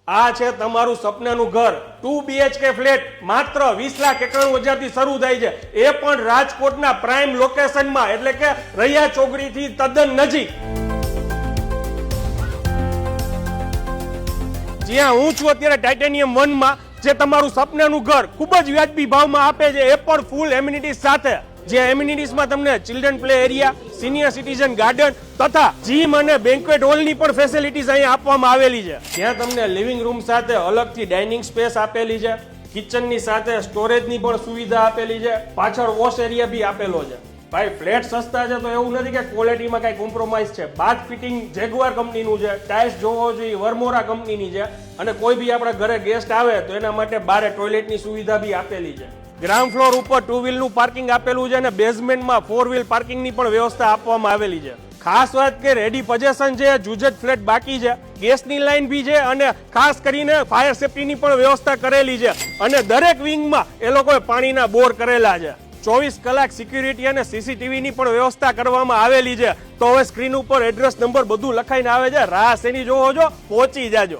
આ છે તમારું સપનાનું ઘર 2 BHK ફ્લેટ માત્ર 20,91,000 થી શરૂ થાય છે, એ પણ રાજકોટના પ્રાઇમ લોકેશનમાં, એટલે કે રૈયા ચોકડીથી તદ્દન નજીક. જ્યાં હું છું અત્યારે ટાઇટેનિયમ 1 માં, જે તમારું સપનાનું ઘર ખૂબ જ વ્યાજબી ભાવમાં આપે છે, એ પણ ફૂલ એમ્યુનિટીઝ સાથે. જે એમ્યુનિટીઝમાં તમને children play area, senior citizen garden તથા જીમ અને બેન્ક્વેટ હોલની પણ ફેસિલિટીઝ અહીંયા આપવામાં આવેલી છે. જ્યાં તમને લિવિંગ રૂમ સાથે અલગથી ડાઇનિંગ સ્પેસ આપેલી છે, કિચનની સાથે સ્ટોરેજની પણ સુવિધા આપેલી છે, પાછળ વોશ એરિયા બી આપેલો છે. ભાઈ ફ્લેટ સસ્તા છે તો એવું નથી કે ક્વોલિટીમાં કઈ કોમ્પ્રોમાઇઝ છે. બાથ ફિટિંગ જેગુઆર કંપનીનું છે, ટાઇલ્સ જોવો જોઈએ વર્મોરા કંપનીની છે, અને કોઈ બી આપણા ઘરે ગેસ્ટ આવે તો એના માટે બારે ટોયલેટની સુવિધા બી આપેલી છે. ગ્રાઉન્ડ ફ્લોર ઉપર 2 વ્હીલનું પાર્કિંગ આપેલું છે અને બેઝમેન્ટમાં 4 વ્હીલ પાર્કિંગની પણ વ્યવસ્થા આપવામાં આવેલી છે. ખાસ વાત કે રેડી પોઝેશન છે, જુજત ફ્લેટ બાકી છે, ગેસની લાઈન બી છે અને ખાસ કરીને ફાયર સેફટીની પણ વ્યવસ્થા કરેલી છે. અને દરેક વિંગમાં એ લોકોએ પાણીના બોર કરેલા છે. 24 કલાક સિક્યુરિટી અને CCTVની પણ વ્યવસ્થા કરવામાં આવેલી છે. તો હવે સ્ક્રીન ઉપર એડ્રેસ નંબર બધું લખાઈને આવે છે, રાહ શેની જોવો છો, પહોંચી જાજો.